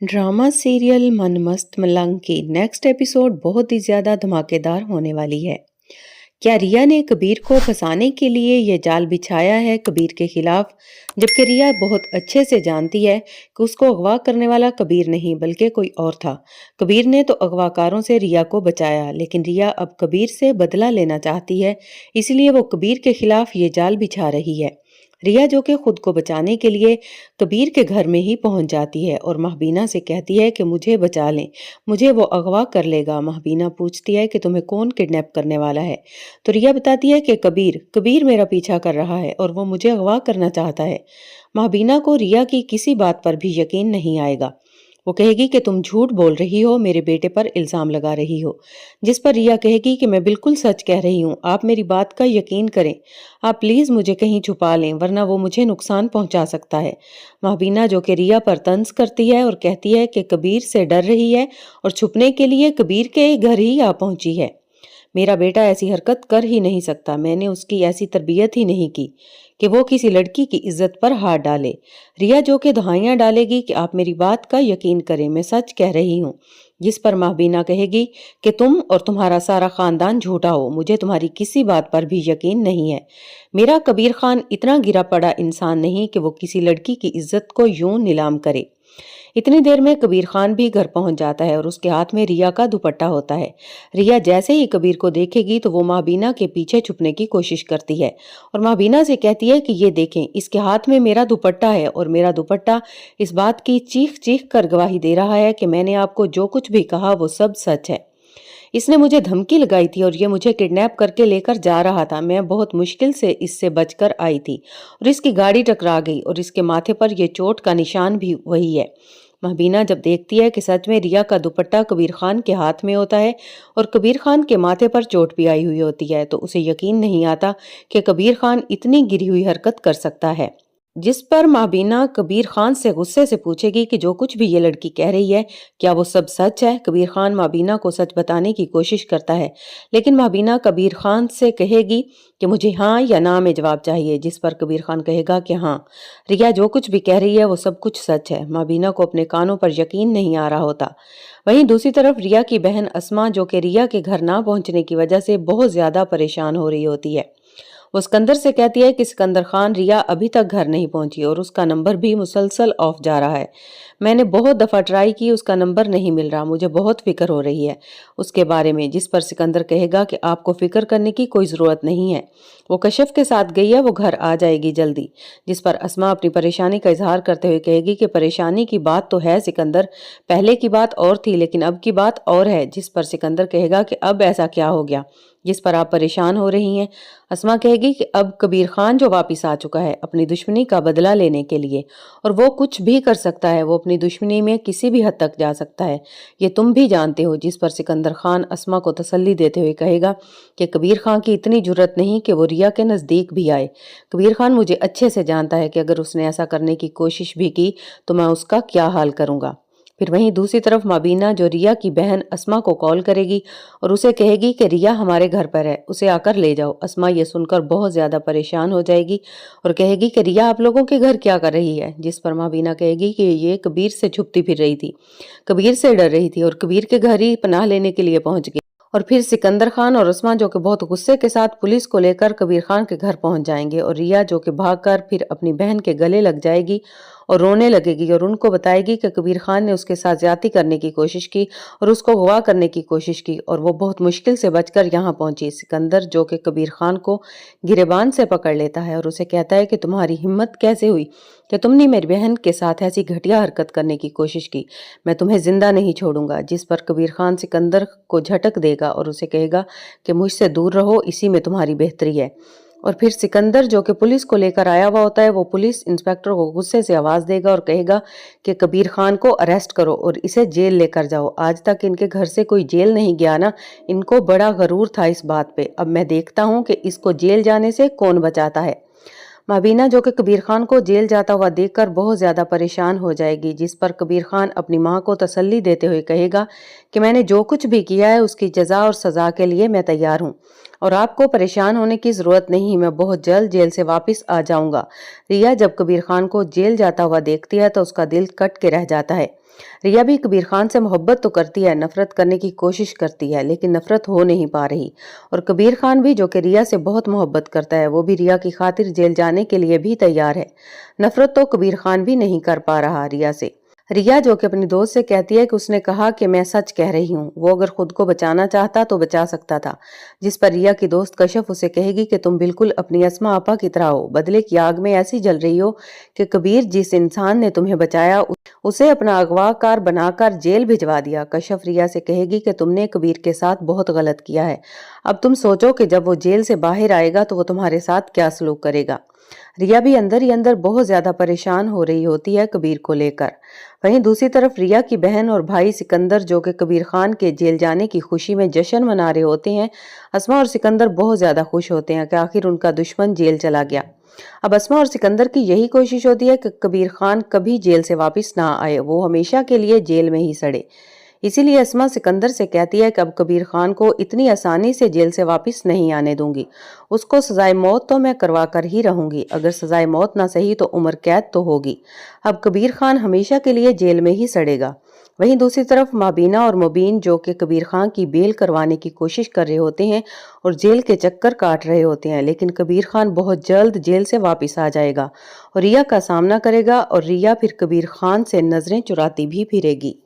Drama serial मन मस्त मलंग की नेक्स्ट एपिसोड बहुत ही ज्यादा धमाकेदार होने वाली है। क्या रिया ने कबीर को फंसाने के लिए ये जाल बिछाया है कबीर के खिलाफ, जबकि रिया बहुत अच्छे से जानती है कि उसको अगवा करने वाला कबीर नहीं बल्कि कोई और था। कबीर ने तो अगवाकारों से रिया को बचाया, लेकिन रिया अब कबीर से बदला लेना चाहती है, इसलिए वो कबीर के खिलाफ ये जाल बिछा रही है। रिया जो कि खुद को बचाने के लिए कबीर के घर में ही पहुंच जाती है और महबीना से कहती है कि मुझे बचा लें, मुझे वो अगवा कर लेगा। महबीना पूछती है कि तुम्हें कौन किडनैप करने वाला है, तो रिया बताती है कि कबीर कबीर मेरा पीछा कर रहा है और वो मुझे अगवा करना चाहता है। महबीना को रिया की किसी बात पर भी यकीन नहीं आएगा। वो कहेगी कि तुम झूठ बोल रही हो, मेरे बेटे पर इल्जाम लगा रही हो, जिस पर रिया कहेगी कि मैं बिल्कुल सच कह रही हूँ, आप मेरी बात का यकीन करें, आप प्लीज मुझे कहीं छुपा लें वरना वो मुझे नुकसान पहुंचा सकता है। महबीना जो कि रिया पर तंज करती है और कहती है कि कबीर से डर रही है और छुपने के लिए कबीर के घर ही आ पहुंची है। मेरा बेटा ऐसी हरकत कर ही नहीं सकता, मैंने उसकी ऐसी तरबियत ही नहीं की कि वो किसी लड़की की इज्जत पर हाथ डाले। रिया जो कि दहाइयां डालेगी कि आप मेरी बात का यकीन करें, मैं सच कह रही हूँ, जिस पर महबीना कहेगी कि तुम और तुम्हारा सारा खानदान झूठा हो, मुझे तुम्हारी किसी बात पर भी यकीन नहीं है। मेरा कबीर खान इतना गिरा पड़ा इंसान नहीं कि वो किसी लड़की की इज्जत को यूं नीलाम करे। इतनी देर में कबीर खान भी घर पहुंच जाता है और उसके हाथ में रिया का दुपट्टा होता है। रिया जैसे ही कबीर को देखेगी तो वो महबीना के पीछे छुपने की कोशिश करती है और महबीना से कहती है कि ये देखें, इसके हाथ में मेरा दुपट्टा है और मेरा दुपट्टा इस बात की चीख चीख कर गवाही दे रहा है कि मैंने आपको जो कुछ भी कहा वो सब सच है। इसने मुझे धमकी लगाई थी और ये मुझे किडनैप करके लेकर जा रहा था, मैं बहुत मुश्किल से इससे बचकर आई थी और इसकी गाड़ी टकरा गई और इसके माथे पर यह चोट का निशान भी वही है। महबीना जब देखती है कि सच में रिया का दुपट्टा कबीर खान के हाथ में होता है और कबीर खान के माथे पर चोट भी आई हुई होती है, तो उसे यकीन नहीं आता कि कबीर खान इतनी गिरी हुई हरकत कर सकता है। जिस पर महबीना कबीर खान से गुस्से से पूछेगी कि जो कुछ भी ये लड़की कह रही है क्या वो सब सच है। कबीर खान महबीना को सच बताने की कोशिश करता है, लेकिन महबीना कबीर खान से कहेगी कि मुझे हाँ या ना में जवाब चाहिए, जिस पर कबीर खान कहेगा कि हाँ, रिया जो कुछ भी कह रही है वो सब कुछ सच है। महबीना को अपने कानों पर यकीन नहीं आ रहा होता। वहीं दूसरी तरफ रिया की बहन अस्मा जो कि रिया के घर ना पहुंचने की वजह से बहुत ज्यादा परेशान हो रही होती है। वो सिकंदर से कहती है कि सिकंदर खान, रिया अभी तक घर नहीं पहुंची और उसका नंबर भी मुसलसल ऑफ जा रहा है। मैंने बहुत दफा ट्राई की, उसका नंबर नहीं मिल रहा, मुझे बहुत फिक्र हो रही है उसके बारे में। जिस पर सिकंदर कहेगा कि आपको फिक्र करने की कोई जरूरत नहीं है, वो कशिफ के साथ गई है, वो घर आ जाएगी जल्दी। जिस पर अस्मा अपनी परेशानी का इजहार करते हुए कहेगी कि परेशानी की बात तो है सिकंदर, पहले की बात और थी लेकिन अब की बात और है। जिस पर सिकंदर कहेगा कि अब ऐसा क्या हो गया जिस पर आप परेशान हो रही हैं। अस्मा कहेगी कि अब कबीर खान जो वापस आ चुका है अपनी दुश्मनी का बदला लेने के लिए, और वो कुछ भी कर सकता है, वो अपनी दुश्मनी में किसी भी हद तक जा सकता है, ये तुम भी जानते हो। जिस पर सिकंदर खान अस्मा को तसल्ली देते हुए कहेगा कि कबीर खान की इतनी जुर्रत नहीं कि वो रिया के नज़दीक भी आए। कबीर खान मुझे अच्छे से जानता है कि अगर उसने ऐसा करने की कोशिश भी की तो मैं उसका क्या हाल करूंगा। फिर वहीं दूसरी तरफ मबीना जो रिया की बहन अस्मा को कॉल करेगी और उसे कहेगी कि रिया हमारे घर पर है, उसे आकर ले जाओ। अस्मा ये सुनकर बहुत ज्यादा परेशान हो जाएगी और कहेगी कि रिया आप लोगों के घर क्या कर रही है। जिस पर मबीना कहेगी कि ये कबीर से छुपती फिर रही थी, कबीर से डर रही थी और कबीर के घर ही पनाह लेने के लिए पहुंच गई। और फिर सिकंदर खान और उस्मान जो कि बहुत गुस्से के साथ पुलिस को लेकर कबीर खान के घर पहुंच जाएंगे और रिया जो कि भागकर फिर अपनी बहन के गले लग जाएगी और रोने लगेगी और उनको बताएगी कि कबीर खान ने उसके साथ ज्यादती करने की कोशिश की और उसको अगवा करने की कोशिश की और वो बहुत मुश्किल से बचकर यहाँ पहुंची। सिकंदर जो कि कबीर खान को गिरेबान से पकड़ लेता है और उसे कहता है कि तुम्हारी हिम्मत कैसे हुई कि तुमने मेरी बहन के साथ ऐसी घटिया हरकत करने की कोशिश की, मैं तुम्हें जिंदा नहीं छोड़ूंगा। जिस पर कबीर खान सिकंदर को झटक देगा और उसे कहेगा कि मुझसे दूर रहो, इसी में तुम्हारी बेहतरी है। और फिर सिकंदर जो कि पुलिस को लेकर आया हुआ होता है, वो पुलिस इंस्पेक्टर को गुस्से से आवाज देगा और कहेगा कि कबीर खान को अरेस्ट करो और इसे जेल लेकर जाओ। आज तक इनके घर से कोई जेल नहीं गया ना, इनको बड़ा गरूर था इस बात पे, अब मैं देखता हूँ कि इसको जेल जाने से कौन बचाता है। मबीना जो कि कबीर खान को जेल जाता हुआ देखकर बहुत ज्यादा परेशान हो जाएगी। जिस पर कबीर खान अपनी मां को तसल्ली देते हुए कहेगा कि मैंने जो कुछ भी किया है उसकी जजा और सजा के लिए मैं तैयार हूँ, और आपको परेशान होने की ज़रूरत नहीं, मैं बहुत जल्द जेल से वापस आ जाऊँगा। रिया जब कबीर खान को जेल जाता हुआ देखती है तो उसका दिल कट के रह जाता है। रिया भी कबीर खान से मोहब्बत तो करती है, नफरत करने की कोशिश करती है, लेकिन नफरत हो नहीं पा रही। और कबीर खान भी, जो कि रिया से बहुत मोहब्बत करता है, वो भी रिया की खातिर जेल जाने के लिए भी तैयार है। नफरत तो कबीर खान भी नहीं कर पा रहा रिया से। रिया, जो कि अपनी दोस्त से कहती है कि उसने कहा कि मैं सच कह रही हूँ, वो अगर खुद को बचाना चाहता तो बचा सकता था। जिस पर रिया की दोस्त कशफ उसे कहेगी कि तुम बिल्कुल अपनी अस्मा आपा की तरह हो, बदले की आग में ऐसी जल रही हो कि कबीर, जिस इंसान ने तुम्हें बचाया, उसे अपना अगवाकार बनाकर जेल भिजवा दिया। कशफ रिया से कहेगी कि तुमने कबीर के साथ बहुत गलत किया है। अब तुम सोचो कि जब वो जेल से बाहर आएगा तो वो तुम्हारे साथ क्या सलूक करेगा। रिया भी अंदर ही अंदर बहुत ज्यादा परेशान हो रही होती है कबीर को लेकर। वहीं दूसरी तरफ रिया की बहन और भाई सिकंदर, जो कि कबीर खान के जेल जाने की खुशी में जश्न मना रहे होते हैं। अस्मा और सिकंदर बहुत ज्यादा खुश होते हैं कि आखिर उनका दुश्मन जेल चला गया। अब अस्मा और सिकंदर की यही कोशिश होती है कि कबीर खान कभी जेल से वापस ना आए, वो हमेशा के लिए जेल में ही सड़े। इसीलिए अस्मा सिकंदर से कहती है कि अब कबीर खान को इतनी आसानी से जेल से वापस नहीं आने दूंगी। उसको सजाए मौत तो मैं करवा कर ही रहूंगी, अगर सजाए मौत ना सही तो उम्र कैद तो होगी। अब कबीर खान हमेशा के लिए जेल में ही सड़ेगा। वहीं दूसरी तरफ माबीना और मुबीन, जो कि कबीर खान की बेल करवाने की कोशिश कर रहे होते हैं और जेल के चक्कर काट रहे होते हैं, लेकिन कबीर खान बहुत जल्द जेल से वापस आ जाएगा और रिया का सामना करेगा और रिया फिर कबीर खान से नजरें चुराती भी फिरेगी।